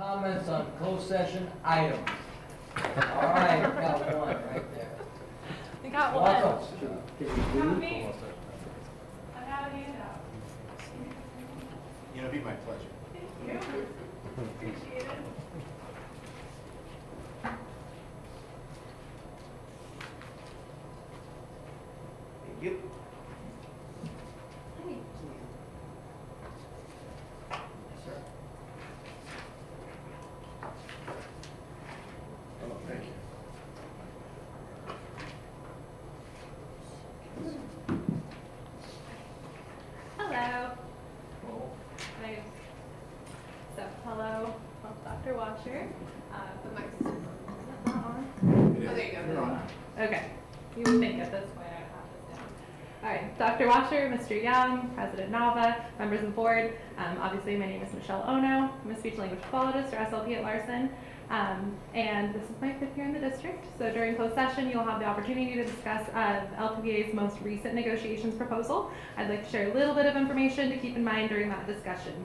comments on closed session items? All right, got one right there. We got one. Welcome. Not me. I have a handout. You know, it'd be my pleasure. Thank you. Appreciate it. Thank you. Sir. Oh, thank you. Hello. Oh, Nice. So, hello, I'm Dr. Washer. The mic's is that not on? Oh, there you go. You're on. Okay. You would think at this point I would have this down. All right, Dr. Washer, Mr. Young, President Nava, members of the board. Obviously, my name is Michelle Ono. I'm a speech language pathologist or SLP at Larson. And this is my 5th year in the district. So during closed session, you'll have the opportunity to discuss LPBA's most recent negotiations proposal. I'd like to share a little bit of information to keep in mind during that discussion.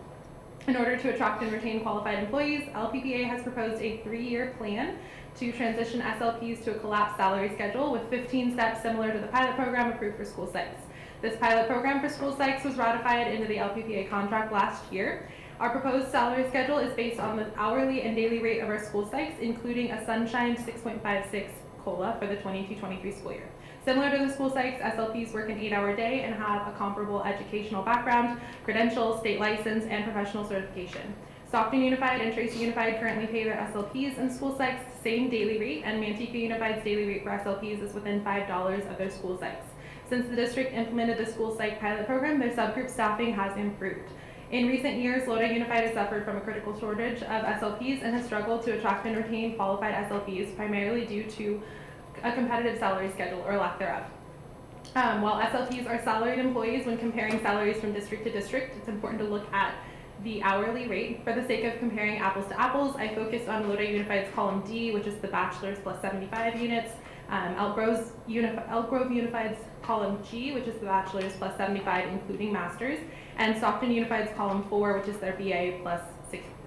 In order to attract and retain qualified employees, LPBA has proposed a 3-year plan to transition SLPs to a collapsed salary schedule with 15 steps similar to the pilot program approved for school psychs. This pilot program for school psychs was ratified into the LPBA contract last year. Our proposed salary schedule is based on the hourly and daily rate of our school psychs, including a sunshine 6.56 COLA for the 22-23 school year. Similar to the school psychs, SLPs work an 8-hour day and have a comparable educational background, credentials, state license, and professional certification. Stockton Unified and Tracy Unified currently pay their SLPs and school psychs the same daily rate, and Manteca Unified's daily rate for SLPs is within $5 of their school psychs. Since the district implemented the school psych pilot program, their subgroup staffing has improved. In recent years, Lodi Unified has suffered from a critical shortage of SLPs and has struggled to attract and retain qualified SLPs, primarily due to a competitive salary schedule or lack thereof. While SLPs are salaried employees, when comparing salaries from district to district, it's important to look at the hourly rate. For the sake of comparing apples to apples, I focused on Lodi Unified's column D, which is the bachelor's plus 75 units, Elk Grove Unified's column G, which is the bachelor's plus 75 including masters, and Stockton Unified's column 4, which is their BA plus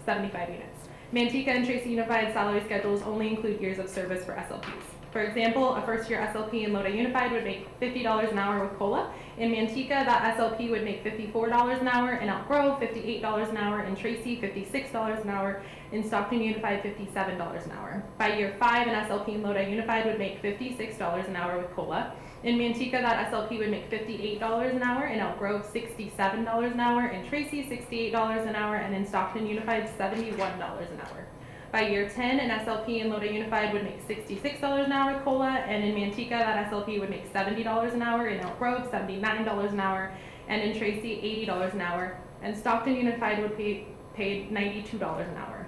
75 units. Manteca and Tracy Unified salary schedules only include years of service for SLPs. For example, a first-year SLP in Lodi Unified would make $50 an hour with COLA. In Manteca, that SLP would make $54 an hour. In Elk Grove, $58 an hour. In Tracy, $56 an hour. In Stockton Unified, $57 an hour. By year 5, an SLP in Lodi Unified would make $56 an hour with COLA. In Manteca, that SLP would make $58 an hour. In Elk Grove, $67 an hour. In Tracy, $68 an hour. And in Stockton Unified, $71 an hour. By year 10, an SLP in Lodi Unified would make $66 an hour with COLA, and in Manteca, that SLP would make $70 an hour, in Elk Grove, $79 an hour, and in Tracy, $80 an hour, and Stockton Unified would be paid $92 an hour.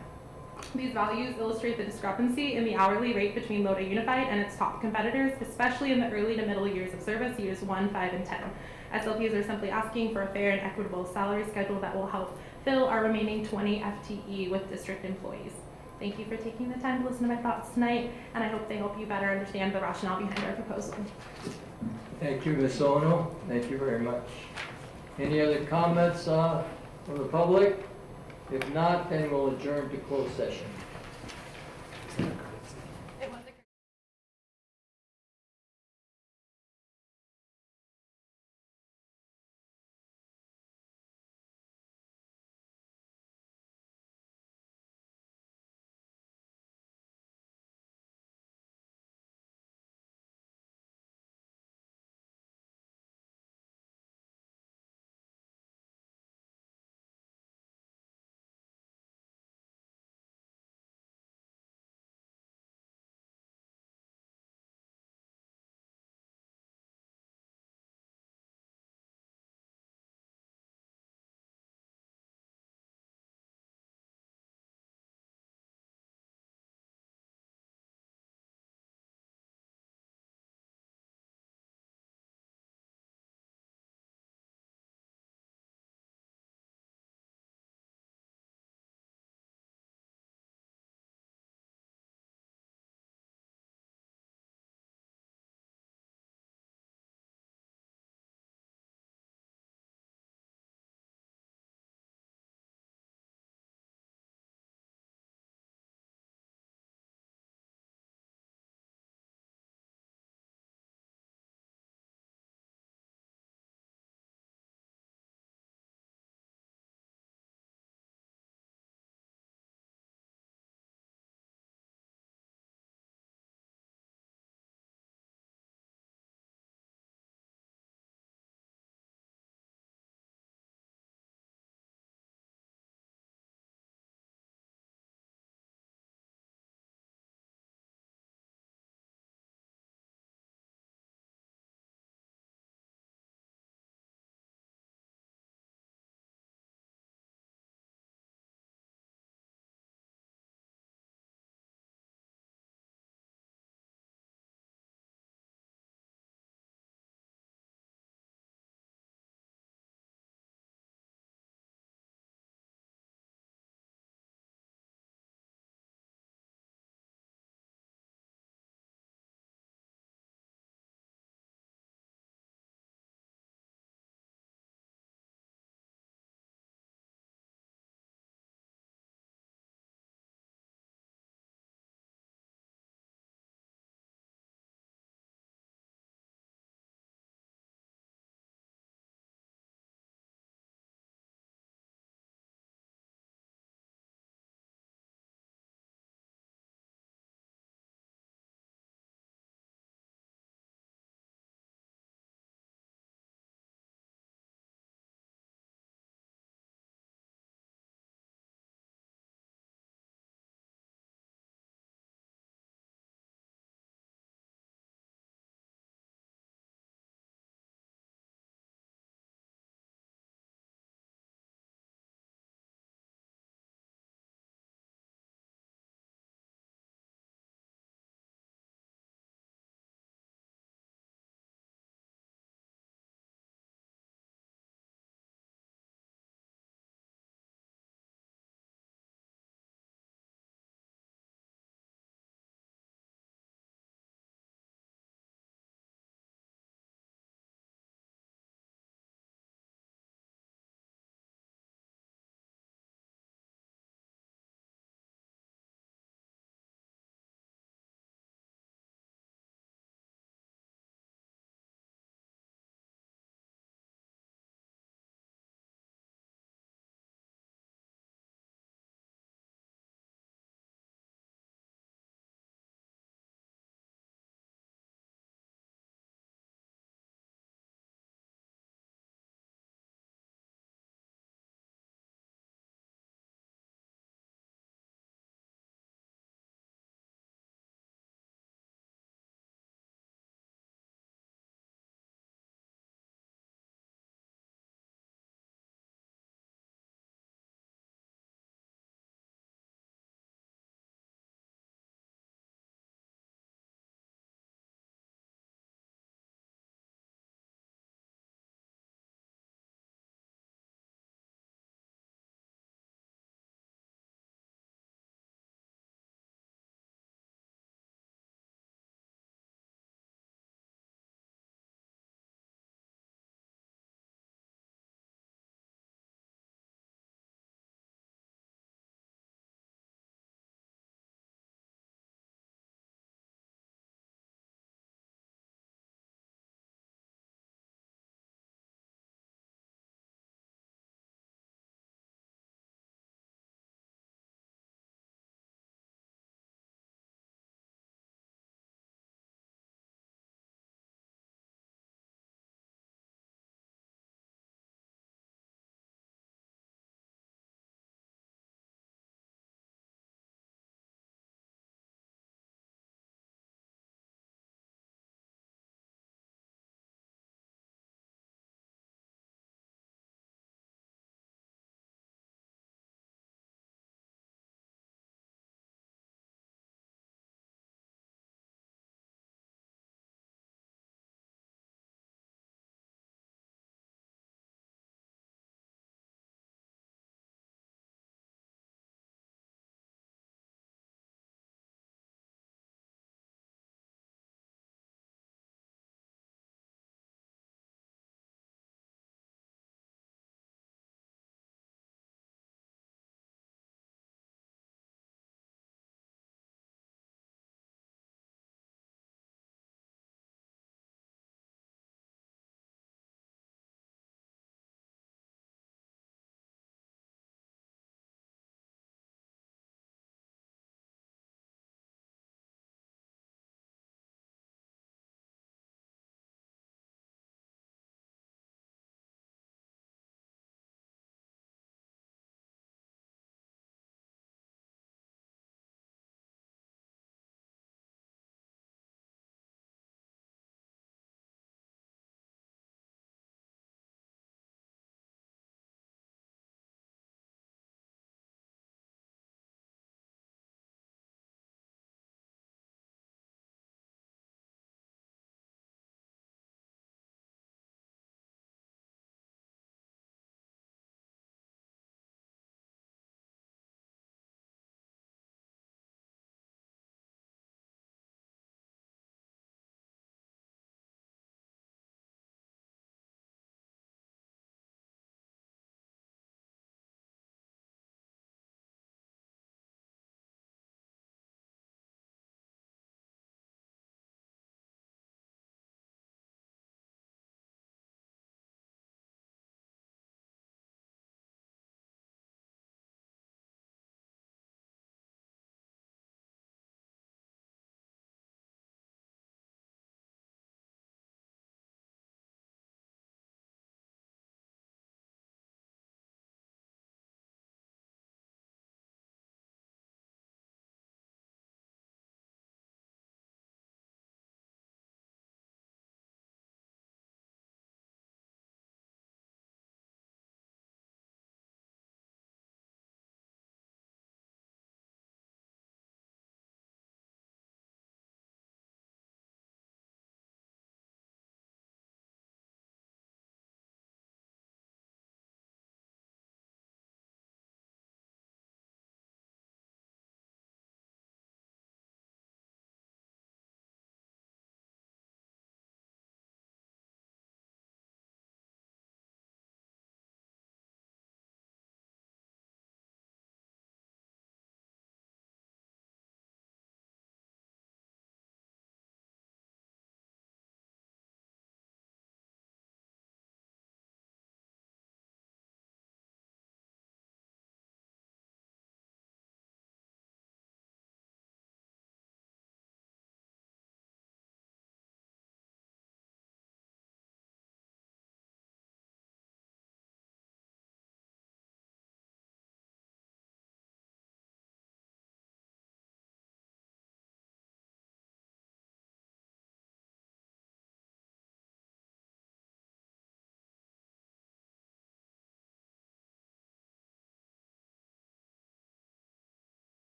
These values illustrate the discrepancy in the hourly rate between Lodi Unified and its top competitors, especially in the early to middle years of service, years 1, 5, and 10. SLPs are simply asking for a fair and equitable salary schedule that will help fill our remaining 20 FTE with district employees. Thank you for taking the time to listen to my thoughts tonight, and I hope they help you better understand the rationale behind our proposal. thank you, Ms. Ono. Thank you very much. Any other comments from the public? If not, then we'll adjourn to closed session.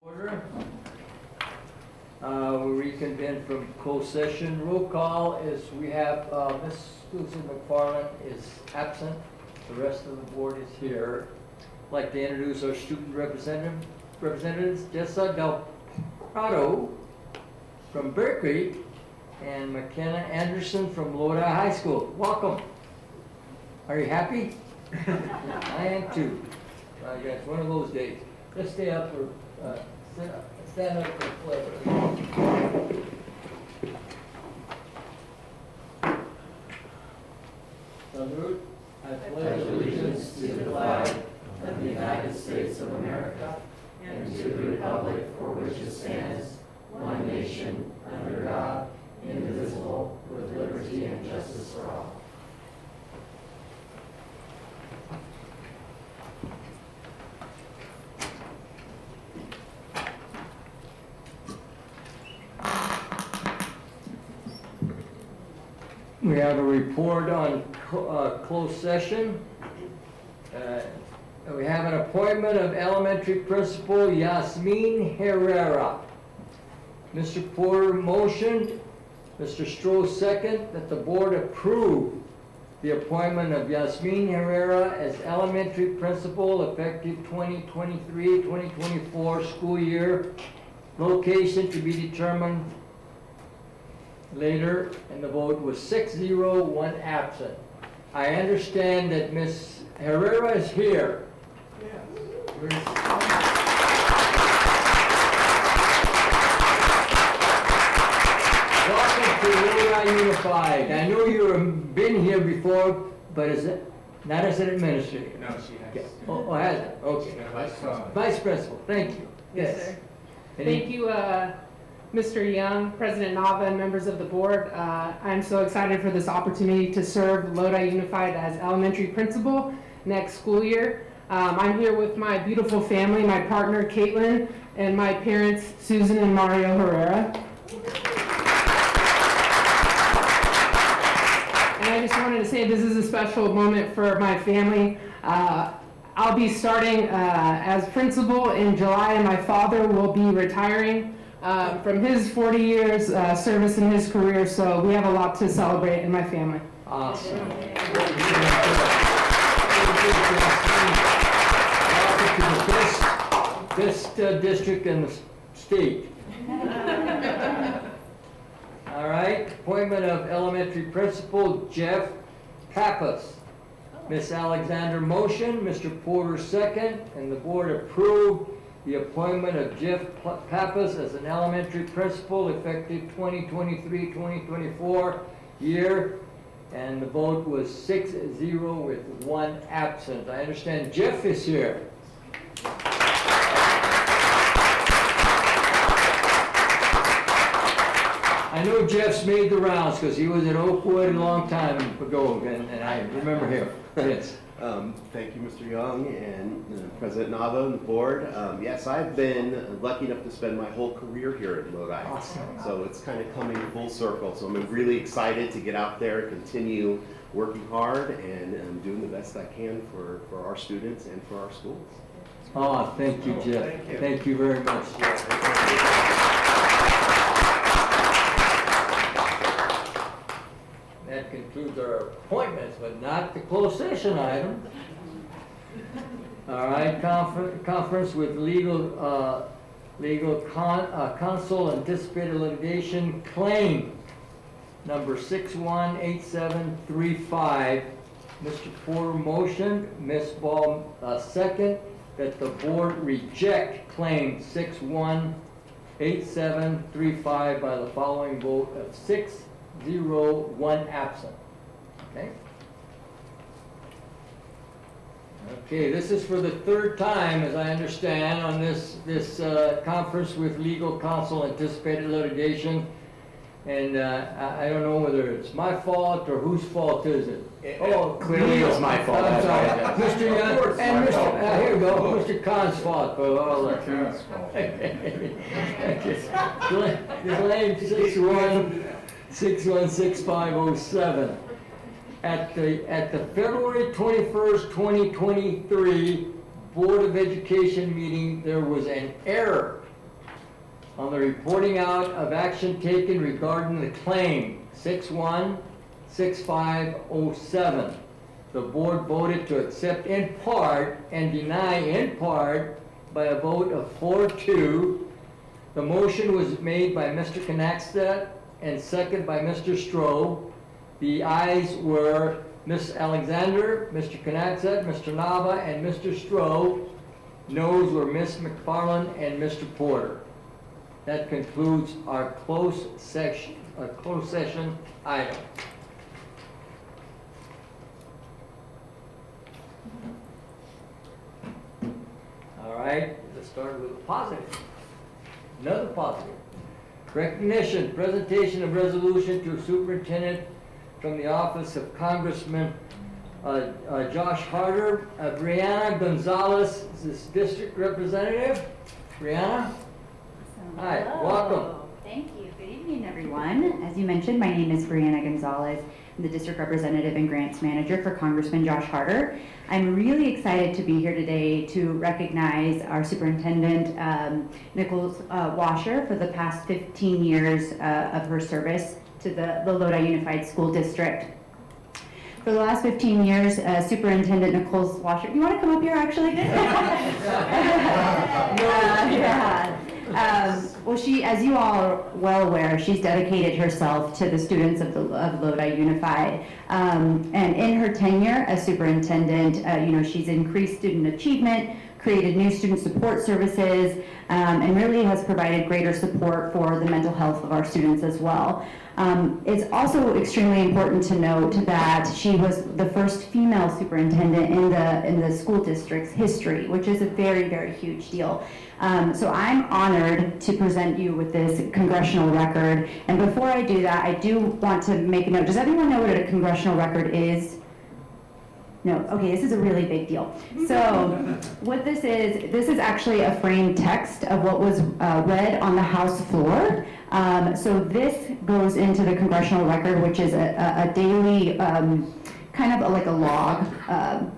Order. We reconvene from closed session. Roll call is we have Ms. Susan McFarland is absent. The rest of the board is here. I'd like to introduce our student representatives, Jessa Del Prado from Berkeley and McKenna Anderson from Lodi High School. Welcome. Are you happy? I am too. It's one of those days. Let's stay up or stand up for the flag. Salute. I pledge allegiance to the flag of the United States of America and to the republic for which it stands, one nation, under God, indivisible, with liberty and justice for all. We have a report on closed session. We have an appointment of elementary principal Yasmin Herrera. Mr. Porter motioned, Mr. Stroh second, that the board approve the appointment of Yasmin Herrera as elementary principal effective 2023-2024 school year. Location to be determined later, and the vote was 6-0, 1 absent. I understand that Ms. Herrera is here. Welcome to Lodi Unified. I know you've been here before, but is it not as an administrator? No, she has. Okay. Oh, has it? Okay. She's got a vice president. Vice Principal, thank you. Yes, sir. Any- Thank you, Mr. Young, President Nava, and members of the board. I'm so excited for this opportunity to serve Lodi Unified as elementary principal next school year. I'm here with my beautiful family, my partner Caitlin, and my parents Susan and Mario Herrera. And I just wanted to say this is a special moment for my family. I'll be starting as principal in July, and my father will be retiring from his 40 years service in his career, so we have a lot to celebrate in my family. Awesome. Welcome to the best district in the state. All right, appointment of elementary principal Jeff Pappas. Miss Alexander motion, Mr. Porter second, and the board approved the appointment of Jeff Pappas as an elementary principal effective 2023-2024 year, and the vote was 6-0 with 1 absent. I understand Jeff is here. I know Jeff's made the rounds because he was at Oakwood a long time ago, and I remember him. Yes. Thank you, Mr. Young, and President Nava and the board. Yes, I've been lucky enough to spend my whole career here at Lodi. Awesome. So it's kind of coming full circle. So I'm really excited to get out there, continue working hard, and doing the best I can for our students and for our schools. Oh, thank you, Jeff. Thank you. Thank you very much, Jeff. That concludes our appointments, but not the closed session item. All right, conference with legal counsel, anticipated litigation claim number 618735. Mr. Porter motion, Ms. Ball second, that the board reject claim 618735 by the following vote of 6-0, 1 absent. Okay? Okay, this is for the third time, as I understand, on this conference with legal counsel, anticipated litigation. And I don't know whether it's my fault or whose fault is it? Clearly it's my fault. I'm sorry. That's Mr. Young, and Mr., here we go, Mr. Khan's fault for all that. Claim 616507. At the February 21st, 2023 Board of Education meeting, there was an error on the reporting out of action taken regarding the claim 616507. The board voted to accept in part and deny in part by a vote of 4-2. The motion was made by Mr. Knackstedt and second by Mr. Stroh. The ayes were Ms. Alexander, Mr. Knackstedt, Mr. Nava, and Mr. Stroh. Noes were Ms. McFarland and Mr. Porter. That concludes our closed session item. All right, let's start with a positive. Another positive. Recognition, presentation of resolution to superintendent from the office of Congressman Josh Harder. Brianna Gonzalez is this district representative. Brianna? Hi, Hello. welcome. Thank you. Good evening, everyone. As you mentioned, my name is Brianna Gonzalez. I'm the district representative and grants manager for Congressman Josh Harder. I'm really excited to be here today to recognize our superintendent, Nichols Washer, for the past 15 years of her service to the Lodi Unified School District. For the last 15 years, Superintendent Nichols Washer, you want to come up here actually? Well, she, as you all are well aware, she's dedicated herself to the students of Lodi Unified. And in her tenure as superintendent, she's increased student achievement, created new student support services, and really has provided greater support for the mental health of our students as well. It's also extremely important to note that she was the first female superintendent in the school district's history, which is a very, very huge deal. So I'm honored to present you with this congressional record. And before I do that, I do want to make a note. Does everyone know what a congressional record is? No, okay, this is a really big deal. So what this is actually a framed text of what was read on the House floor. So this goes into the congressional record, which is a daily, kind of like a log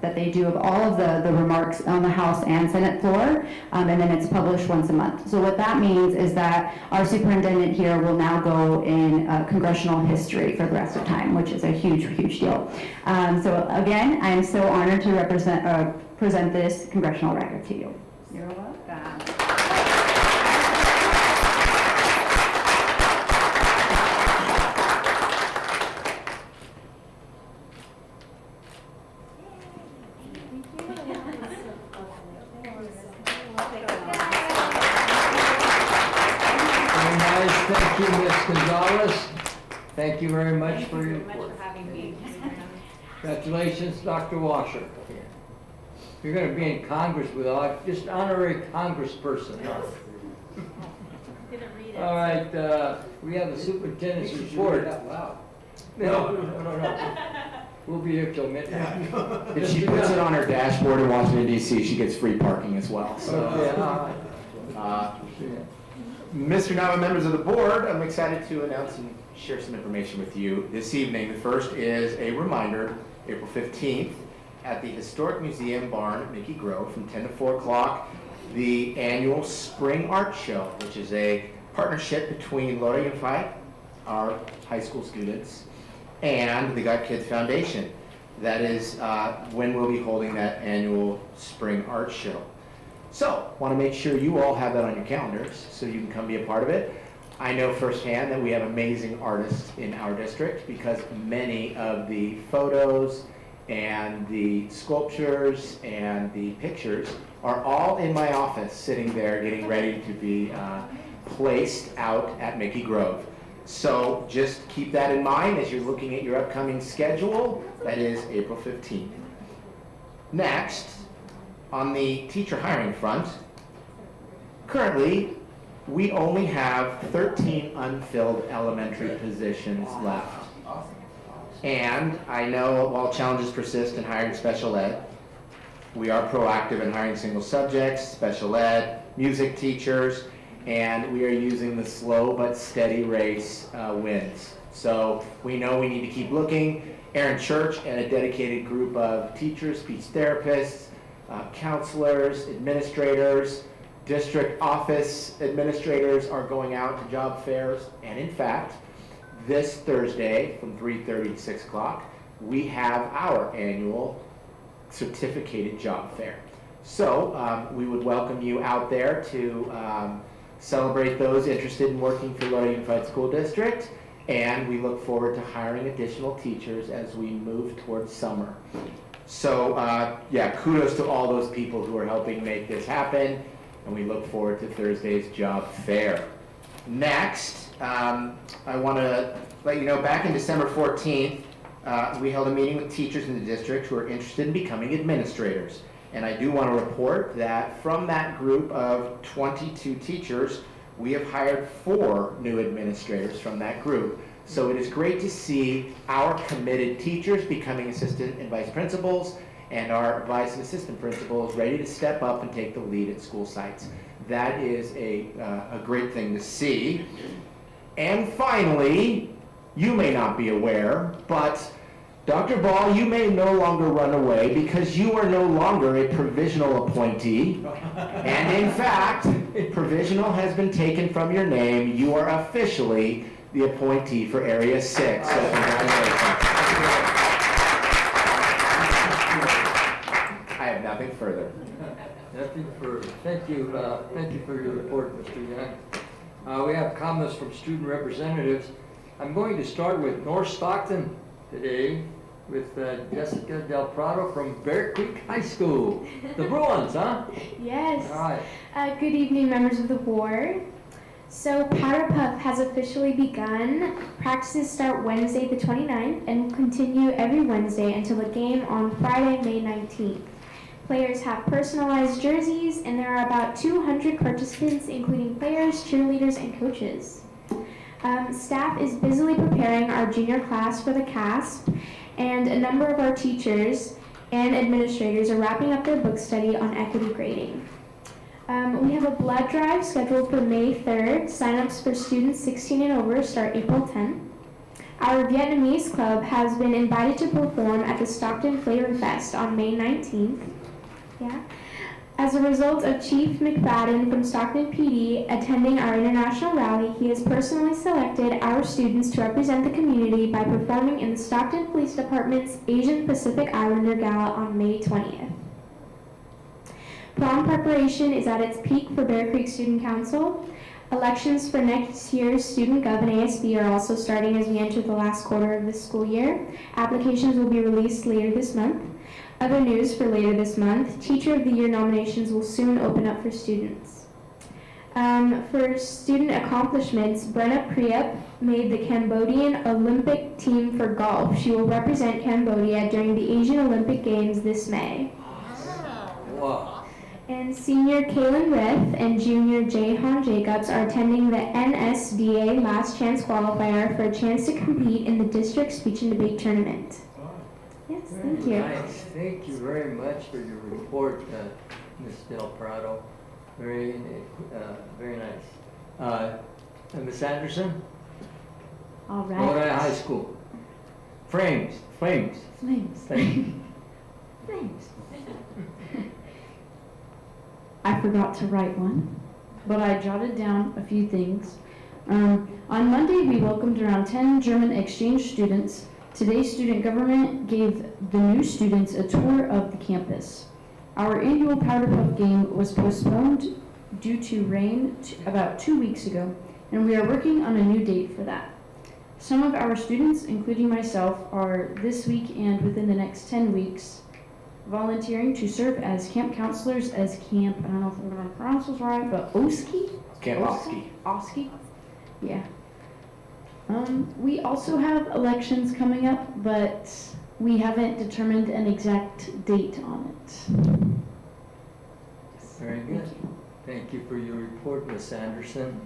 that they do of all of the remarks on the House and Senate floor, and then it's published once a month. So what that means is that our superintendent here will now go in congressional history for the rest of time, which is a huge, huge deal. So again, I am so honored to present this congressional record to you. You're welcome. Thank you, Ms. Gonzalez. Thank you very much for your report. Congratulations, Dr. Washer. You're going to be in Congress with just honorary congressperson. All right, we have the superintendent's report. No. We'll be here till midnight. If she puts it on her dashboard in Washington DC, she gets free parking as well. So, Okay, all right. Mr. Nava, members of the board, I'm excited to announce and share some information with you this evening. The first is a reminder, April 15th, at the Historic Museum Barn at Mickey Grove from 10 to 4 o'clock, the annual Spring Art Show, which is a partnership between Lodi Unified, our high school students, and the Got Kids Foundation. That is when we'll be holding that annual Spring Art Show. So, want to make sure you all have that on your calendars so you can come be a part of it. I know firsthand that we have amazing artists in our district because many of the photos and the sculptures and the pictures are all in my office sitting there getting ready to be placed out at Mickey Grove. So just keep that in mind as you're looking at your upcoming schedule. That is April 15th. Next, on the teacher hiring front, currently we only have 13 unfilled elementary positions left. And I know while challenges persist in hiring special ed, we are proactive in hiring single subjects, special ed, music teachers, and we are using the slow but steady race wins. So we know we need to keep looking. Aaron Church and a dedicated group of teachers, speech therapists, counselors, administrators, district office administrators are going out to job fairs, and in fact, this Thursday from 3:30 to 6 o'clock, we have our annual certificated job fair. So we would welcome you out there to celebrate those interested in working for Lodi Unified School District, and we look forward to hiring additional teachers as we move towards summer. So yeah, kudos to all those people who are helping make this happen, and we look forward to Thursday's job fair. Next, I want to let you know, back in December 14th, we held a meeting with teachers in the district who are interested in becoming administrators. And I do want to report that from that group of 22 teachers, we have hired 4 new administrators from that group. So it is great to see our committed teachers becoming assistant and vice principals, and our vice and assistant principals ready to step up and take the lead at school sites. That is a great thing to see. And finally, you may not be aware, but Dr. Ball, you may no longer run away because you are no longer a provisional appointee. And in fact, provisional has been taken from your name. You are officially the appointee for Area 6. So congratulations. I have nothing further. Nothing further. Thank you for your report, Mr. Young. We have comments from student representatives. I'm going to start with North Stockton today with Jessica Del Prado from Bear Creek High School. The Bruins, huh? Yes. All right. Good evening, members of the board. So Powder Puff has officially begun. Practices start Wednesday the 29th and will continue every Wednesday until the game on Friday, May 19th. Players have personalized jerseys, and there are about 200 participants, including players, cheerleaders, and coaches. Staff is busily preparing our junior class for the CASP, and a number of our teachers and administrators are wrapping up their book study on equity grading. We have a blood drive scheduled for May 3rd. Sign-ups for students 16 and over start April 10th. Our Vietnamese club has been invited to perform at the Stockton Flavor Fest on May 19th. Yeah. As a result of Chief McFadden from Stockton PD attending our international rally, he has personally selected our students to represent the community by performing in the Stockton Police Department's Asian Pacific Islander Gala on May 20th. Prom preparation is at its peak for Bear Creek Student Council. Elections for next year's Student Gov and ASB are also starting as we enter the last quarter of this school year. Applications will be released later this month. Other news for later this month, Teacher of the Year nominations will soon open up for students. For student accomplishments, Brenna Priup made the Cambodian Olympic team for golf. She will represent Cambodia during the Asian Olympic Games this May. Wow. And senior Kaylin Rith and junior Jahan Jacobs are attending the NSDA Last Chance Qualifier for a chance to compete in the district speech and debate tournament. Yes, thank you. Nice. Thank you very much for your report, Ms. Del Prado. Very nice. And Ms. Anderson? All right. Lodi High School. Flames. Flames. Thank you. Flames. I forgot to write one, but I jotted down a few things. On Monday, we welcomed around 10 German exchange students. Today, student government gave the new students a tour of the campus. Our annual Powder Puff game was postponed due to rain about 2 weeks ago, and we are working on a new date for that. Some of our students, including myself, are this week and within the next 10 weeks volunteering to serve as camp counselors as Camp, I don't know if I'm going to pronounce this right, but Oski? Camp Oski. Oski? Yeah. We also have elections coming up, but we haven't determined an exact date on it. Very good. Thank you for your report, Ms. Anderson.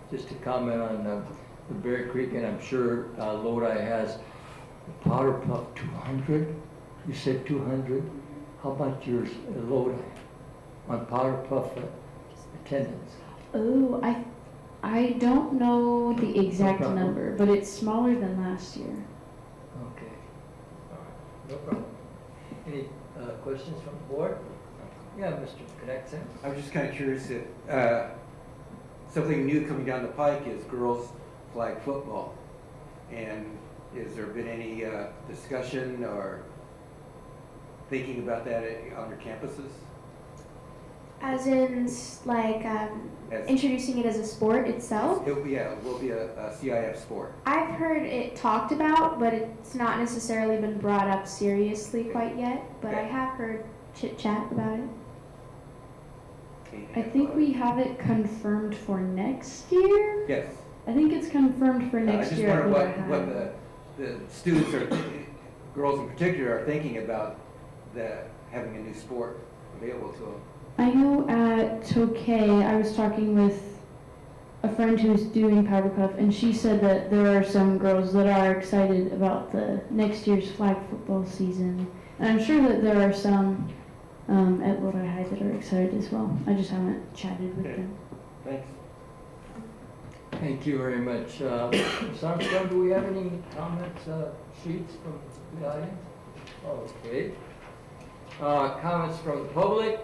Just to comment on the Bear Creek, and I'm sure Lodi has the Powder Puff 200. You said 200. How about yours, Lodi, on Powder Puff attendance? Oh, I don't know the exact No problem. number, but it's smaller than last year. Okay. All right. No problem. Any questions from the board? Yeah, Mr. Connexon. I was just kind of curious if something new coming down the pike is girls flag football. And has there been any discussion or thinking about that on your campuses? As in, like, As- introducing it as a sport itself. It will be a CIF sport. I've heard it talked about, but it's not necessarily been brought up seriously quite yet. But I Okay. have heard chit chat about it. I think we have it confirmed for next year. Yes. I think it's confirmed for I next just year. at wonder Lodi what High. the students are, girls in particular, are thinking about having a new sport available to them. I know at Tokay, I was talking with a friend who's doing Powder Puff, and she said that there are some girls that are excited about the next year's flag football season. And I'm sure that there are some at Lodi High that are excited as well. I just haven't chatted with Okay. them. Thanks. Thank you very much. Ms. Armstrong, do we have any comments, sheets from the audience? Okay. Comments from the public.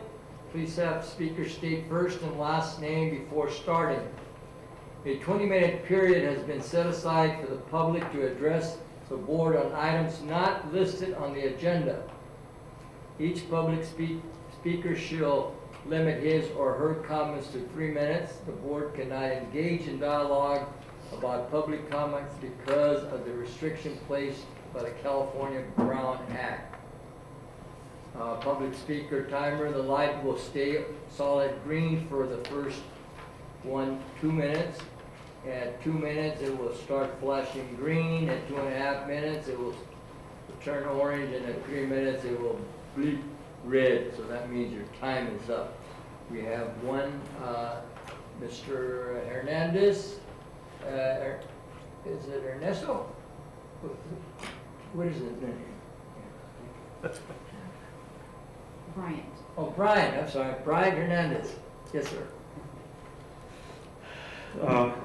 Please have speaker state first and last name before starting. A 20-minute period has been set aside for the public to address the board on items not listed on the agenda. Each public speaker shall limit his or her comments to 3 minutes. The board cannot engage in dialogue about public comments because of the restriction placed by the California Brown Act. Public speaker timer, the light will stay solid green for the first 2 minutes. At 2 minutes, it will start flashing green. At 2.5 minutes, it will turn orange, and at 3 minutes, it will bleep red. So that means your time is up. We have one, Mr. Hernandez. Is it Ernesto? What is his name? Bryant. Oh, Brian, I'm sorry, Brian Hernandez. Yes, sir.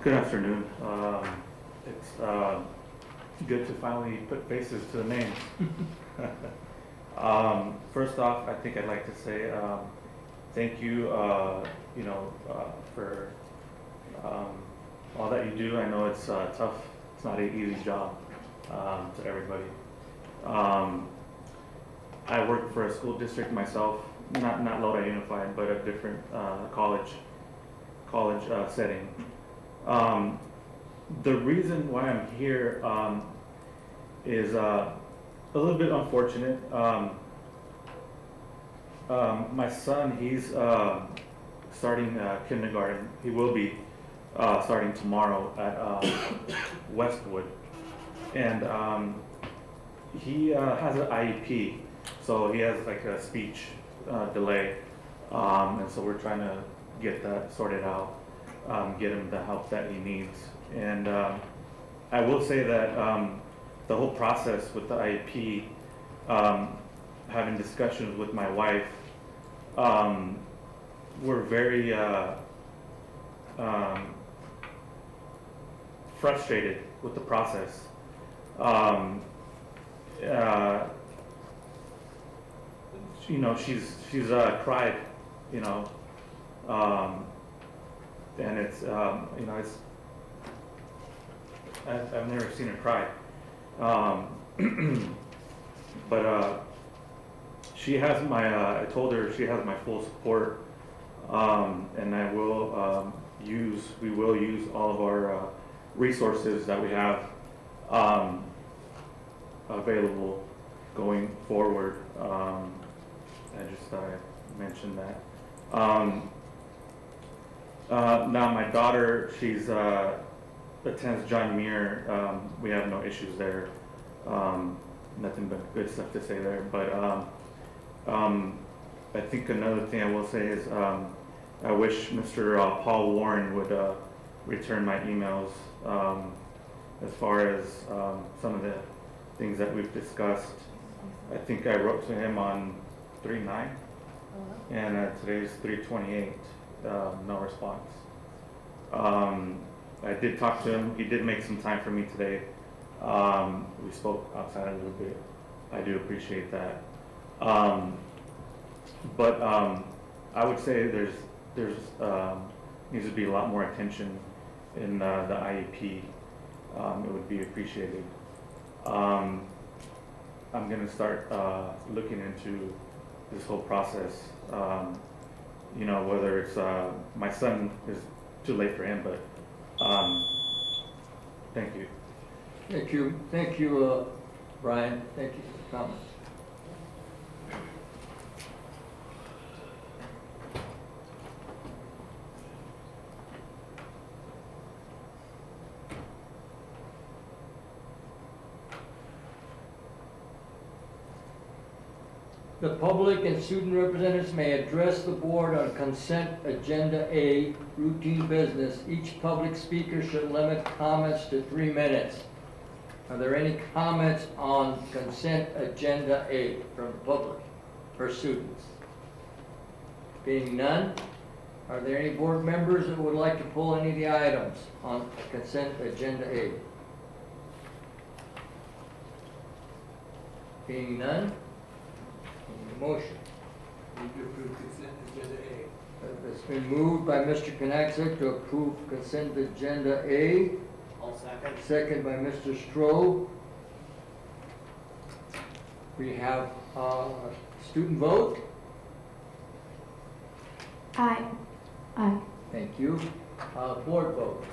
Good afternoon. It's good to finally put faces to the names. First off, I think I'd like to say thank you, for all that you do. I know it's tough. It's not an easy job to everybody. I work for a school district myself, not Lodi Unified, but a different college setting. The reason why I'm here is a little bit unfortunate. My son, he's starting kindergarten. He will be starting tomorrow at Westwood, and he has an IEP, so he has like a speech delay, and so we're trying to get that sorted out. Get him the help that he needs. And I will say that the whole process with the IEP, having discussions with my wife, we're very frustrated with the process. She's cried, and it's it's I've never seen her cry, but she has my I told her she has my full support, and we will use all of our resources that we have available going forward. I just thought I'd mention that. Now my daughter, she's attends John Muir. We have no issues there. Nothing but good stuff to say there. But I think another thing I will say is I wish Mr. Paul Warren would return my emails as far as some of the things that we've discussed. I think I wrote to him on 3/9, and today's 3/28. No response. I did talk to him. He did make some time for me today. We spoke outside a little bit. I do appreciate that. But I would say there's needs to be a lot more attention in the IEP. It would be appreciated. I'm gonna start looking into this whole process. You know, whether it's my son is too late for him, but thank you. Thank you, Brian. Thank you for the comments. The public and student representatives may address the board on consent agenda A, routine business. Each public speaker should limit comments to 3 minutes. Are there any comments on consent agenda A from the public or students? Being none, are there any board members that would like to pull any of the items on consent agenda A? Being none, motion. Move to approve consent agenda A. It's been moved by Mr. Knaxek to approve consent agenda A, I'll second. second by Mr. Stroh. We have student vote. Aye. Aye. Thank you. Board vote.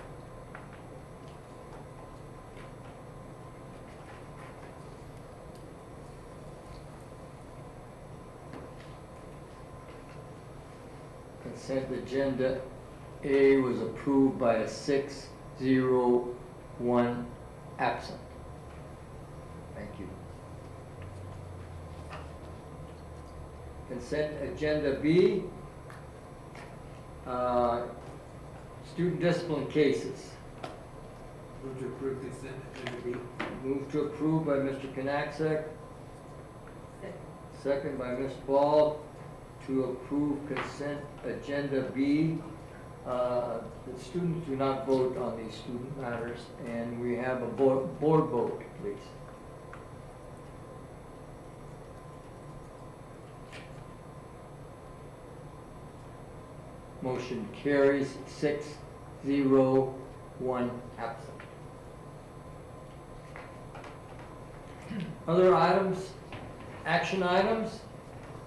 Consent agenda A was approved by a 6-0-1 absent. Thank you. Consent agenda B, student discipline cases. Move to approve consent agenda B. Move to approve by Mr. Knaxek. Second by Ms. Ball to approve consent agenda B. The students do not vote on these student matters, and we have a board vote, please. Motion carries 6-0-1 absent. Other items, action items.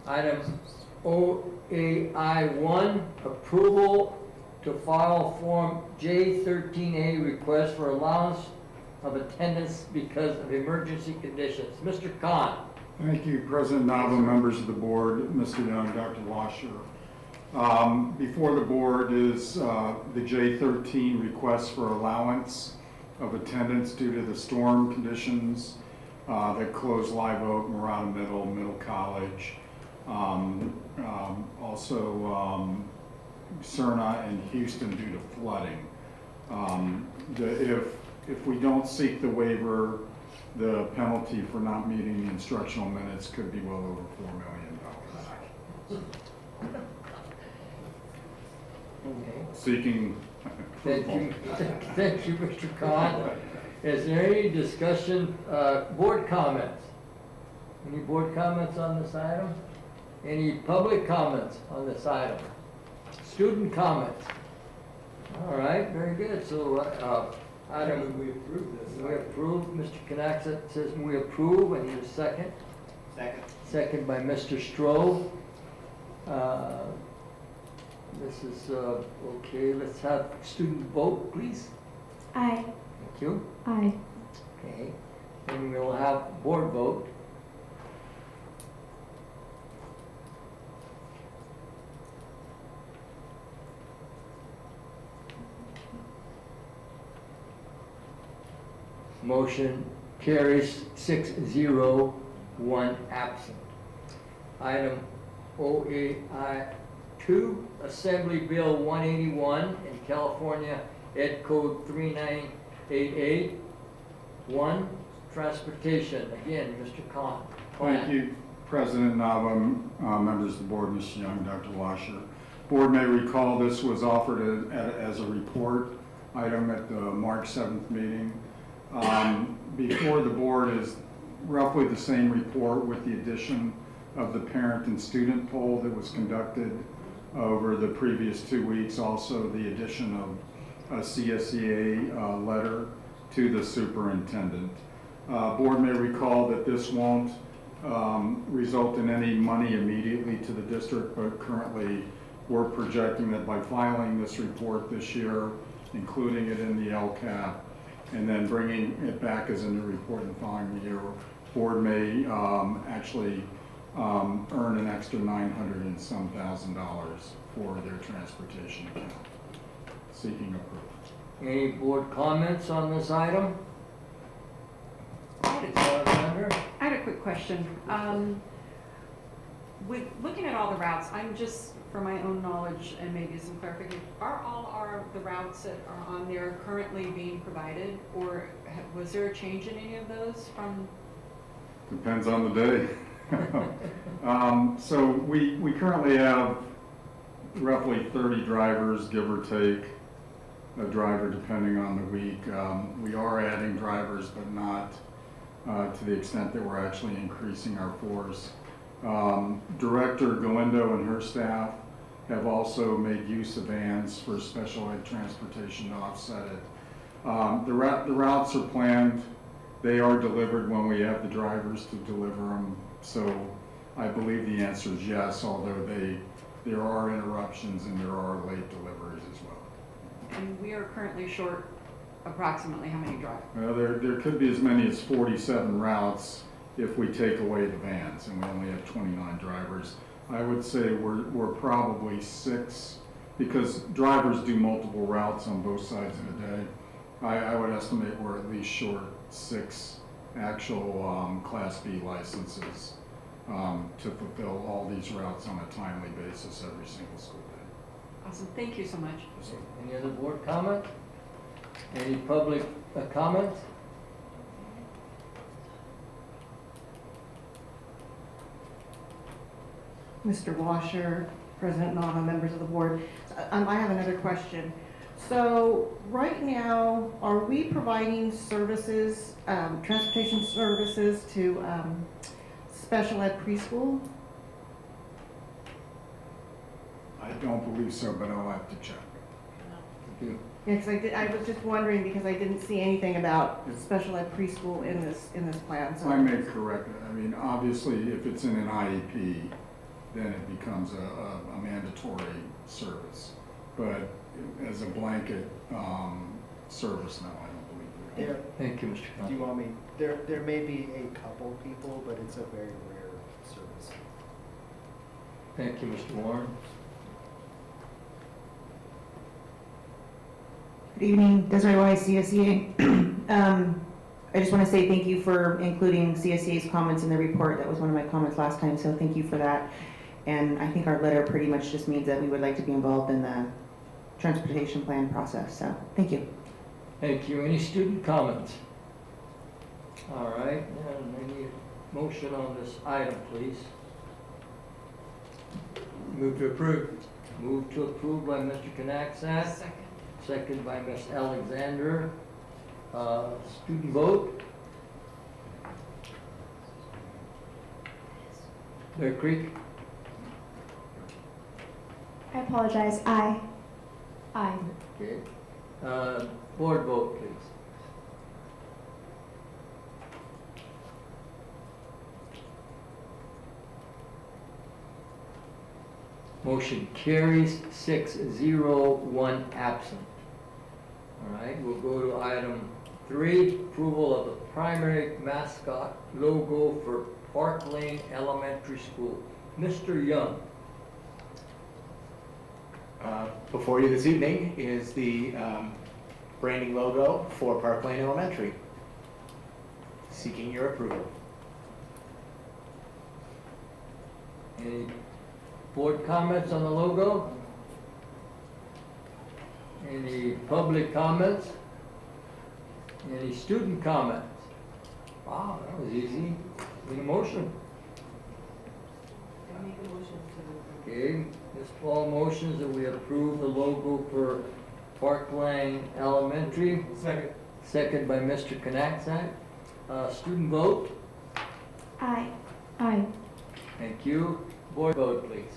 Item OAI1, approval to file Form J13A, request for allowance of attendance because of emergency conditions. Mr. Khan. Thank you, President Nava, members of the board, Mr. Young, Dr. Washer. Before the board is the J13 request for allowance of attendance due to the storm conditions that closed Live Oak, Murata Middle College, also Cerna and Houston due to flooding. If we don't seek the waiver, the penalty for not meeting the instructional minutes could be well over $4 million. Okay. Seeking Thank approval. you, thank you, Mr. Khan. Is there any discussion, board comments? Any board comments on this item? Any public comments on this item? Student comments? All right, very good. So, item, We approve this. we approve, Mr. Knaxet says we approve, and need a second. Second. Second by Mr. Stroh. This is, okay, let's have student vote, please. Aye. Thank you. Aye. Okay, and we'll have board vote. Motion carries 6-0-1 absent. Item OAI2, Assembly Bill 181 in California Ed Code 3988. 1, transportation. Again, Mr. Khan. Thank you, President Nava, members of the board, Mr. Young, Dr. Washer. Board may recall this was offered as a report item at the March 7th meeting. Before the board is roughly the same report with the addition of the parent and student poll that was conducted over the previous 2 weeks. Also, the addition of a CSEA letter to the superintendent. Board may recall that this won't result in any money immediately to the district, but currently we're projecting that by filing this report this year, including it in the LCAP, and then bringing it back as a new report in the following year, board may actually earn an extra $900 and some thousand for their transportation account. Seeking approval. Any board comments on this item? Alexander? I had a quick question. With looking at all the routes, I'm just, for my own knowledge and maybe some clarification, are all the routes that are on there currently being provided, or was there a change in any of those from? Depends on the day. So we currently have roughly 30 drivers, give or take, a driver depending on the week. We are adding drivers, but not to the extent that we're actually increasing our force. Director Galindo and her staff have also made use of vans for special ed transportation to offset it. The routes are planned. They are delivered when we have the drivers to deliver them. So I believe the answer is yes, although there are interruptions and there are late deliveries as well. And we are currently short approximately how many drivers? Well, there could be as many as 47 routes if we take away the vans, and we only have 29 drivers. I would say we're probably 6, because drivers do multiple routes on both sides of the day. I would estimate we're at least short 6 actual Class B licenses to fulfill all these routes on a timely basis every single school day. Awesome, thank you so much. Any other board comment? Any public comment? Mr. Washer, President Nava, members of the board. I have another question. So right now, are we providing services, transportation services to special ed preschool? I don't believe so, but I'll have to check. Thank you. Yeah, 'cause I was just wondering because I didn't see anything about special ed preschool in this plan. So I may correct it. I mean, obviously, if it's in an IEP, then it becomes a mandatory service. But as a blanket service, no, I don't believe we are. There, Thank you, Mr. do Khan. you want me, there may be a couple people, but it's a very rare service. Thank you, Mr. Warren. Good evening, Desiree Wise, CSEA. I just want to say thank you for including CSEA's comments in the report. That was one of my comments last time, so thank you for that. And I think our letter pretty much just means that we would like to be involved in the transportation plan process, so thank you. Thank you. Any student comments? All right, and I need a motion on this item, please. Move to approve. Move to approve by Mr. Knaxat. Second. Second by Ms. Alexander. Student vote. Bear Creek. I apologize. Aye. Aye. Okay. Board vote, please. Motion carries 6-0, 1 absent. All right, we'll go to item 3, approval of the primary mascot logo for Park Lane Elementary School. Mr. Young. Before you this evening is the branding logo for Park Lane Elementary. Seeking your approval. Any board comments on the logo? Any public comments? Any student comments? Wow, that was easy. Need a motion? I make a motion to. Okay, Ms. Paul motions that we approve the logo for Park Lane Elementary. Second. Second by Mr. Knaxat. Student vote. Aye. Aye. Thank you. Board vote, please.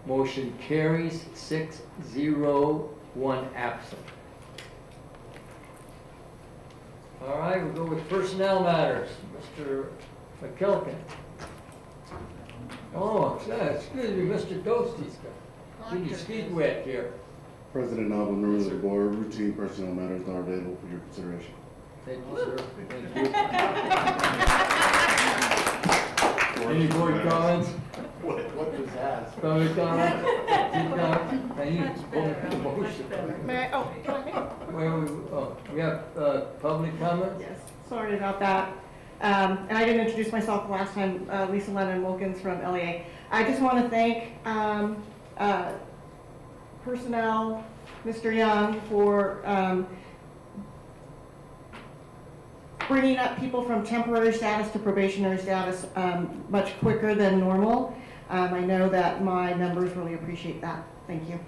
Motion carries 6-0, 1 absent. All right, we'll go with personnel matters. Mr. McKelkin. Oh, excuse me, Mr. Dosty's got, getting his feet wet here. President Nava, members of the board, routine personnel matters are available for your consideration. Thank you, sir. Thank you. Any board comments? What was that? Public comment? I need to vote the motion. May I, oh, do I make? We have public comments? Yes, sorry about that. And I didn't introduce myself the last time, Lisa Lennon Wilkins from LEA. I just want to thank personnel, Mr. Young, for bringing up people from temporary status to probationary status much quicker than normal. I know that my members really appreciate that. Thank you.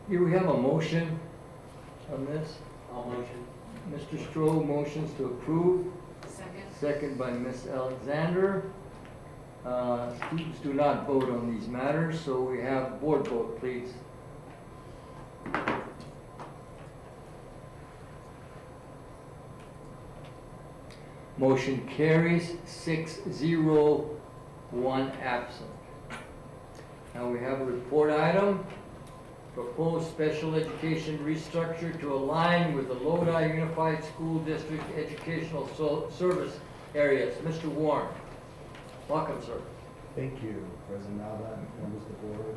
Here we have a motion on this. I'll motion. Mr. Stroh motions to approve. Second. Second by Ms. Alexander. Students do not vote on these matters, so we have board vote, please. Motion carries 6-0, 1 absent. Now we have a report item. Proposed special education restructure to align with the Lodi Unified School District educational service areas. Mr. Warren, welcome, sir. Thank you, President Nava, members of the board,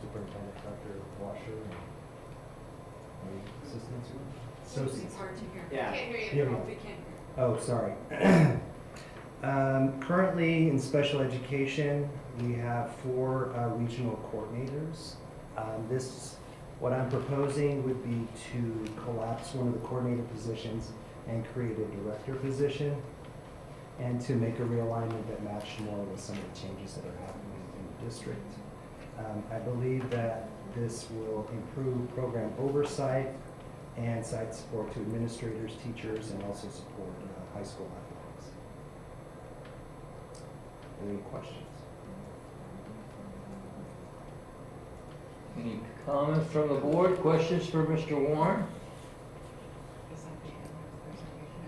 Superintendent Dr. Washer, and my assistants. It's hard to hear. Yeah. Can't hear Hear you. me. We can't hear. Oh, sorry. Currently in special education, we have 4 regional coordinators. What I'm proposing would be to collapse one of the coordinator positions and create a director position, and to make a realignment that matched more with some of the changes that are happening in the district. I believe that this will improve program oversight and site support to administrators, teachers, and also support high school athletics. Any questions? Any comments from the board? Questions for Mr. Warren?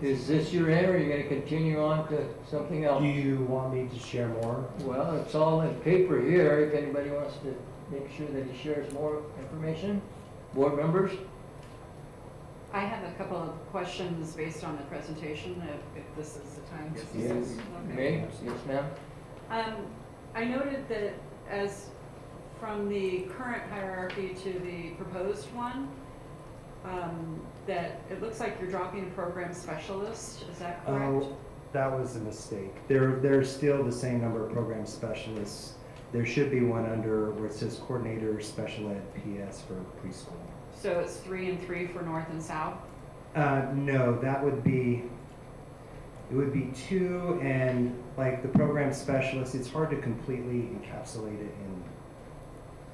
Is this your end, or are you going to continue on to something else? Do you want me to share more? Well, it's all in paper here, if anybody wants to make sure that he shares more information. Board members? I have a couple of questions based on the presentation, if this is the time. Yes. Okay. May? Yes, ma'am. I noted that as from the current hierarchy to the proposed one, that it looks like you're dropping a program specialist, is that correct? Oh, that was a mistake. There's still the same number of program specialists. There should be one under where it says coordinator special ed PS for preschool. So it's 3 and 3 for north and south? No, that would be, it would be 2, and like the program specialist, it's hard to completely encapsulate it in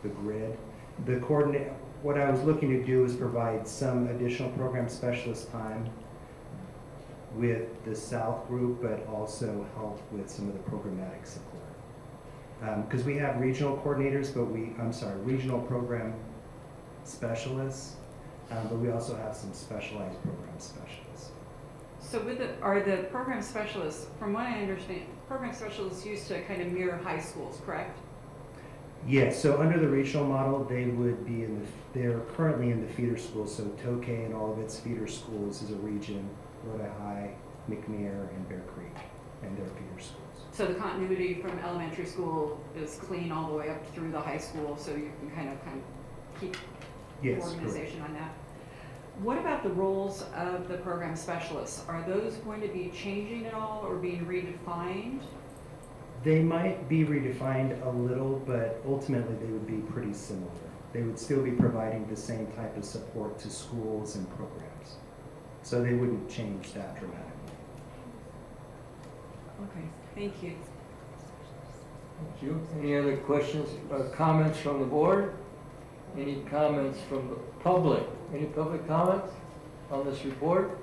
the grid. The coordinate, what I was looking to do is provide some additional program specialist time with the South group, but also help with some of the programmatic support. Because we have regional coordinators, but regional program specialists, but we also have some specialized program specialists. So are the program specialists, from what I understand, program specialists used to kind of mirror high schools, correct? Yes, so under the regional model, they would be they're currently in the feeder schools, so Tokay and all of its feeder schools is a region, Lodi High, McNair, and Bear Creek, and their feeder schools. So the continuity from elementary school is clean all the way up through the high school, so you can kind of keep organization on that. What about the roles of the program specialists? Are those going to be changing at all or being redefined? They might be redefined a little, but ultimately they would be pretty similar. They would still be providing the same type of support to schools and programs. So they wouldn't change that dramatically. Okay, thank you. Thank you. Any other questions or comments from the board? Any comments from the public? Any public comments on this report?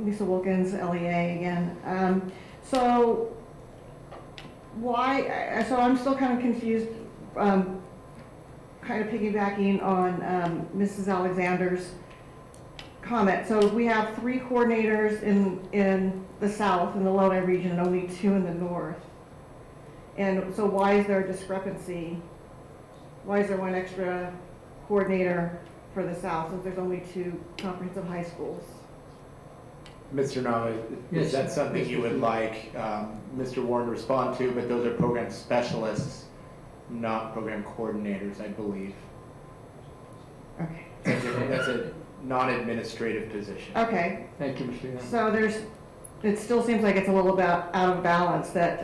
Lisa Wilkins, LEA again. So why, so I'm still kind of confused, kind of piggybacking on Mrs. Alexander's comment. So we have 3 coordinators in the south, in the Lodi region, and only 2 in the north. And so why is there a discrepancy? Why is there 1 extra coordinator for the south if there's only 2 comprehensive high schools? Mr. Nava, Yes, is that something Mr. you would Field. like Mr. Warren to respond to? But those are program specialists, not program coordinators, I believe. Okay. That's a non-administrative position. Okay, Thank you, Mr. Young. so it still seems like it's a little bit out of balance that,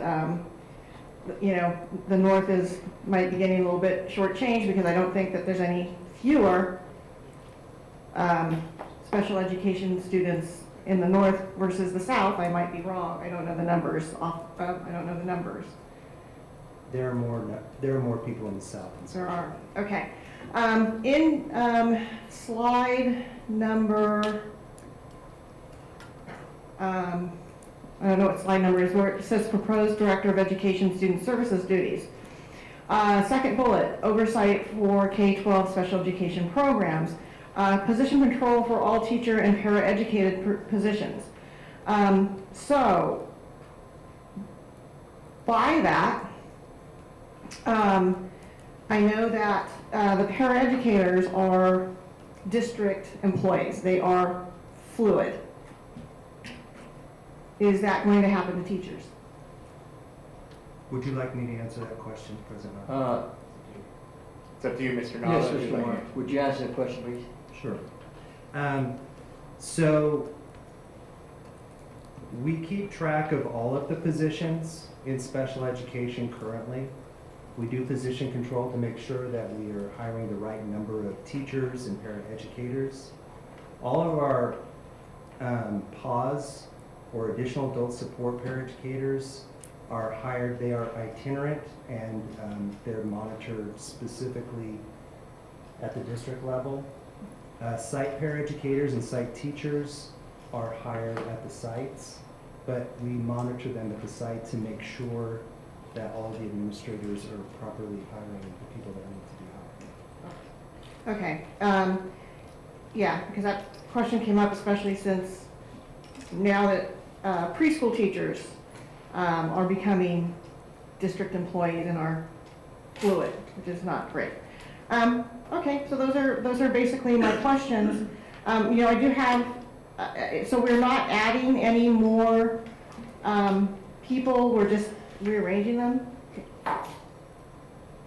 you know, the north might be getting a little bit shortchanged because I don't think that there's any fewer special education students in the north versus the south. I might be wrong. I don't know the numbers. I don't know the numbers. There are more people in the south. There are. Okay. In slide number, I don't know what slide number is, where it says proposed Director of Education Student Services duties. Second bullet, oversight for K-12 special education programs. Position control for all teacher and paraeducated positions. So, by that, I know that the paraeducators are district employees. They are fluid. Is that going to happen to teachers? Would you like me to answer that question, President Nava? It's up to you, Mr. Nava. Yes, if you'd Mr. like Warren. to- Would you answer the question, please? Sure. So we keep track of all of the positions in special education currently. We do position control to make sure that we are hiring the right number of teachers and paraeducators. All of our PAWS or additional adult support paraeducators are hired. They are itinerant and they're monitored specifically at the district level. Site paraeducators and site teachers are hired at the sites, but we monitor them at the site to make sure that all the administrators are properly hiring the people that need to be hired. Okay. Yeah, because that question came up, especially since now that preschool teachers are becoming district employees and are fluid, which is not great. Okay, so those are basically my questions. You know, I do have, so we're not adding any more people, we're just rearranging them?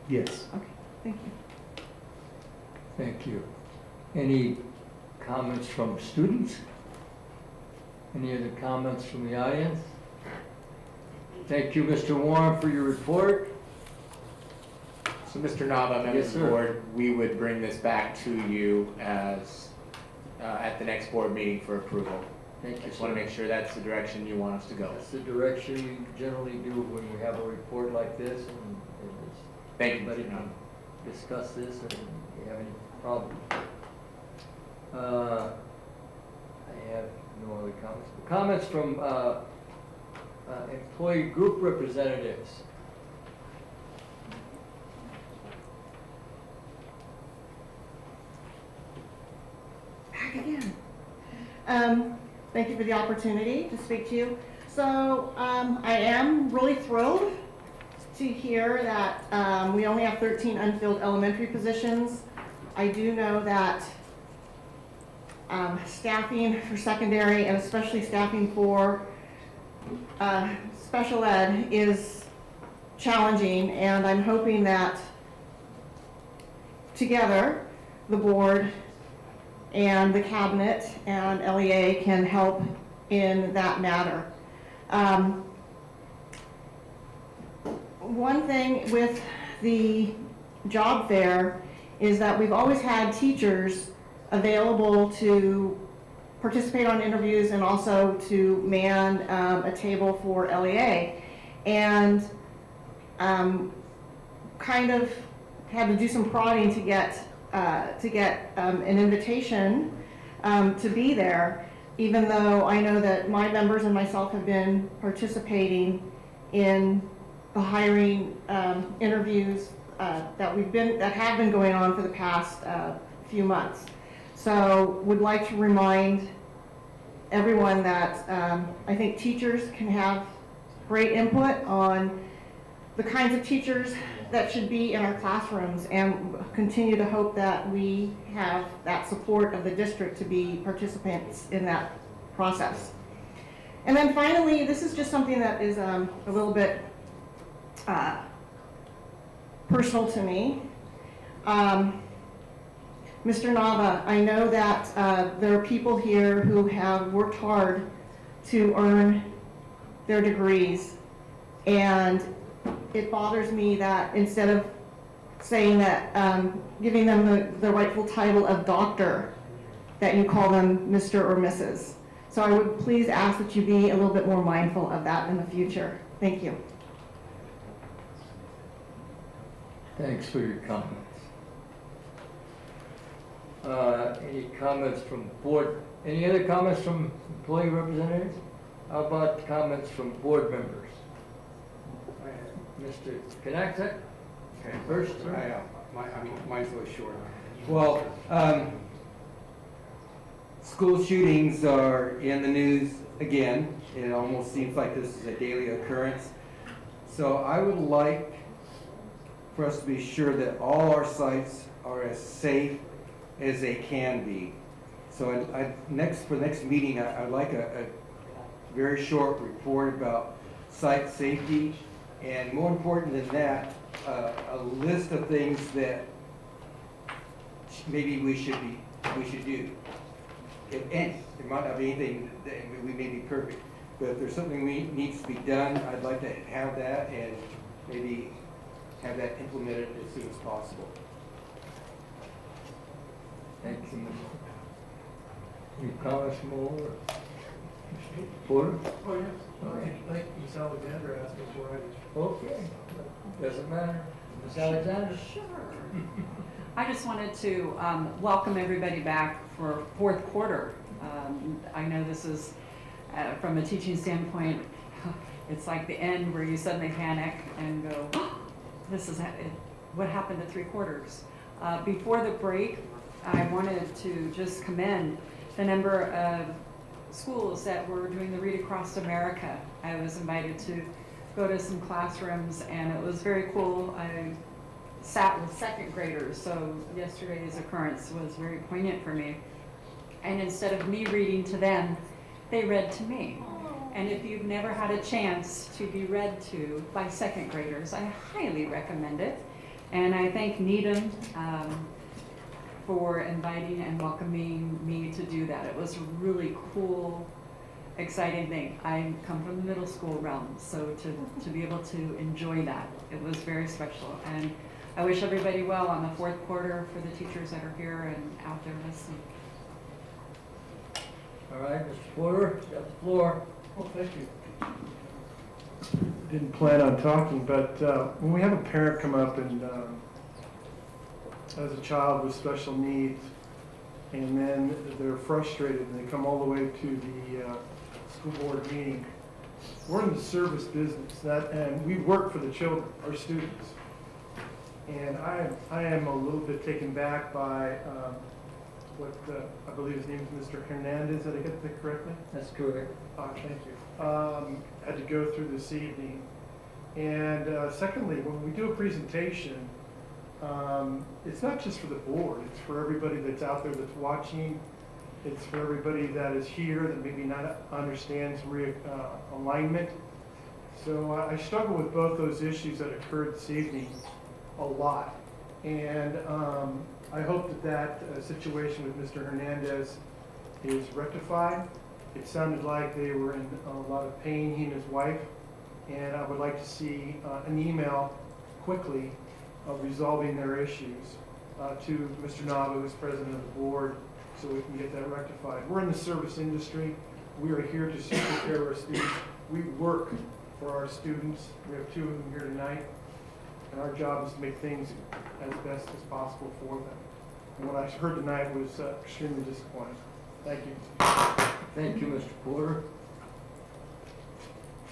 Yes. Okay, thank you. Thank you. Any comments from students? Any other comments from the audience? Thank you, Mr. Warren, for your report. So, Mr. Nava, members Yes, of the sir. board, we would bring this back to you as, at the next board meeting for approval. Thank I you, just want sir. to make sure that's the direction you want us to go. That's the direction we generally do when we have a report like this, and Thank you, everybody Mr. can Nava. discuss this, and if you have any problems. I have no other comments. Comments from employee group representatives. Back again. Thank you for the opportunity to speak to you. So I am really thrilled to hear that we only have 13 unfilled elementary positions. I do know that staffing for secondary and especially staffing for special ed is challenging, and I'm hoping that together the board and the cabinet and LEA can help in that matter. One thing with the job fair is that we've always had teachers available to participate on interviews and also to man a table for LEA. And kind of had to do some prodding to get an invitation to be there. even though I know that my members and myself have been participating in the hiring interviews that have been going on for the past few months. So would like to remind everyone that I think teachers can have great input on the kinds of teachers that should be in our classrooms, and continue to hope that we have that support of the district to be participants in that process. And then finally, this is just something that is a little bit personal to me. Mr. Nava, I know that there are people here who have worked hard to earn their degrees, and it bothers me that instead of saying that, giving them the rightful title of doctor, that you call them Mr. or Mrs. So I would please ask that you be a little bit more mindful of that in the future. Thank you. Thanks for your comments. Any comments from board, any other comments from employee representatives? How about comments from board members? Mr. Knaxek, first. Mine's a little short. Well, school shootings are in the news again. It almost seems like this is a daily occurrence. So I would like for us to be sure that all our sites are as safe as they can be. So for next meeting, I'd like a very short report about site safety, and more important than that, a list of things that maybe we should do. If any, there might not be anything that we may be perfect, but if there's something needs to be done, I'd like to have that and maybe have that implemented as soon as possible. Thank you. Any comments from all? Porter? Oh, yes. Okay. I think Ms. Alexander asked before I. Okay, doesn't matter. Ms. Alexander? Sure. I just wanted to welcome everybody back for fourth quarter. I know this is, from a teaching standpoint, it's like the end where you suddenly panic and go, oh, this is what happened to 3 quarters. Before the break, I wanted to just commend the number of schools that were doing the Read Across America. I was invited to go to some classrooms, and it was very cool. I sat with second graders, so yesterday's occurrence was very poignant for me. And instead of me reading to them, they read to me. And if you've never had a chance to be read to by second graders, I highly recommend it. And I thank Needham for inviting and welcoming me to do that. It was a really cool, exciting thing. I come from the middle school realm, so to be able to enjoy that, it was very special. And I wish everybody well on the fourth quarter for the teachers that are here and out there listening. All right, Mr. Porter, you got the floor. Well, thank you. Didn't plan on talking, but when we have a parent come up and has a child with special needs, and then they're frustrated and they come all the way to the school board meeting, we're in the service business, and we work for the children, our students. And I am a little bit taken back by what I believe his name is Mr. Hernandez. Did I get that correctly? That's correct. Thank you. Had to go through this evening. And secondly, when we do a presentation, it's not just for the board, it's for everybody that's out there that's watching. It's for everybody that is here that maybe not understands alignment. So I struggle with both those issues that occurred this evening a lot. And I hope that situation with Mr. Hernandez is rectified. It sounded like they were in a lot of pain, he and his wife. And I would like to see an email quickly of resolving their issues to Mr. Nava, who's president of the board, so we can get that rectified. We're in the service industry. We are here to take care of our students. We work for our students. We have 2 of them here tonight. And our job is to make things as best as possible for them. And what I heard tonight was extremely disappointing. Thank you. Thank you, Mr. Porter.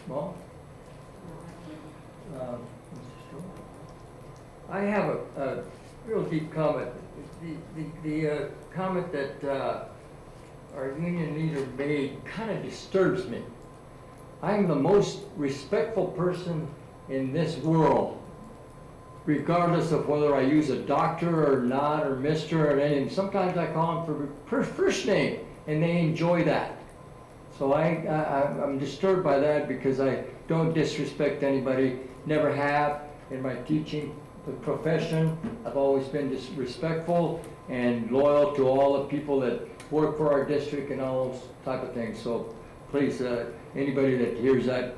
Well, Mr. Strong? I have a real deep comment. The comment that our union leader made kind of disturbs me. I'm the most respectful person in this world, regardless of whether I use a doctor or not, or mister or anything. Sometimes I call them for first name, and they enjoy that. So I'm disturbed by that because I don't disrespect anybody, never have in my teaching profession. I've always been respectful and loyal to all the people that work for our district and all those type of things. So please, anybody that hears that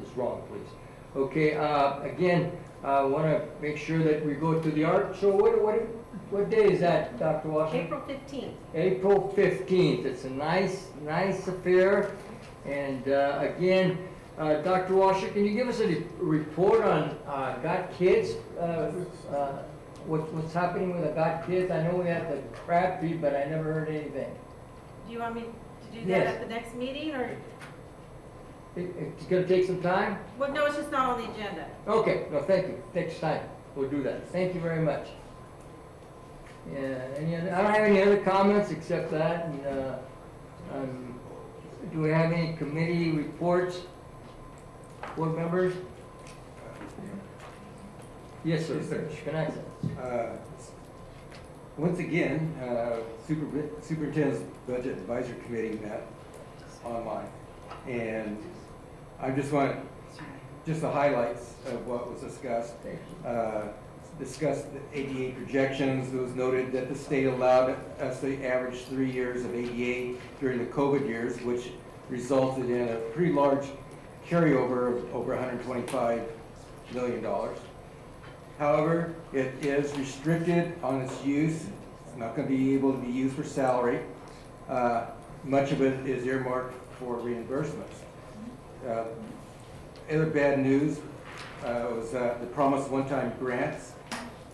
is wrong, please. Okay, again, I want to make sure that we go to the art show. What day is that, Dr. Washington? April 15th. April 15th. It's a nice affair. And again, Dr. Washer, can you give us a report on Got Kids? What's happening with the Got Kids? I know we had the crab feed, but I never heard anything. Do you want me to do that Yes. at the next meeting, or? It's gonna take some time? Well, no, it's just not on the agenda. Okay, no, thank you. Takes time. We'll do that. Thank you very much. Yeah, I don't have any other comments except that. And, do we have any committee reports? Board members? Yes, sir. Yes, sir. Connect. Once again, Superintendent's Budget Advisory Committee met online. And I just want, just the highlights of what was discussed. Discussed the ADA projections. It was noted that the state allowed us to average 3 years of ADA during the COVID years, which resulted in a pretty large carryover of over $125 million. However, it is restricted on its use. It's not going to be able to be used for salary. Much of it is earmarked for reimbursements. Other bad news was the promised one-time grants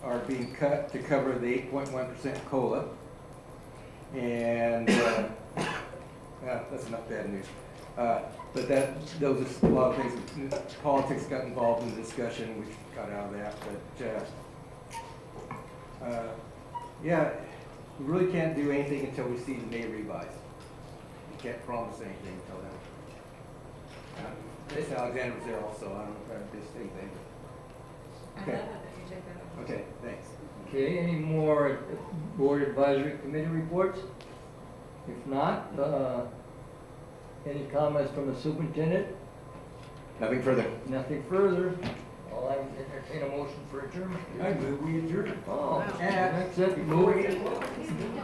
are being cut to cover the 8.1% COLA. And that's enough bad news. But those are a lot of things. Politics got involved in the discussion, which got out of that. But yeah, we really can't do anything until we see the May revise. We can't promise anything until then. Miss Alexander was there also. I don't know if I missed anything. Okay. Okay, thanks. Okay, any more board advisory committee reports? If not, any comments from the superintendent? Nothing further. Nothing further. I'll entertain a motion for adjournment. I move we adjourn. Oh, Knackset move.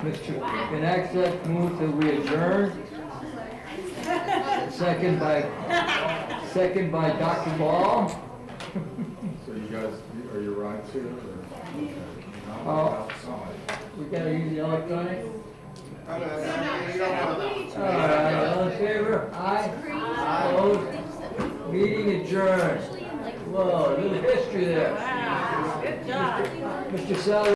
Mr. Knackset move that we adjourn. Second by Dr. Ball. So you guys, are your rides here? We gotta use the electronic. All right, all in favor? Aye. Opposed? Meeting adjourned. Whoa, a little history there. Wow, good job. Mr. Sally.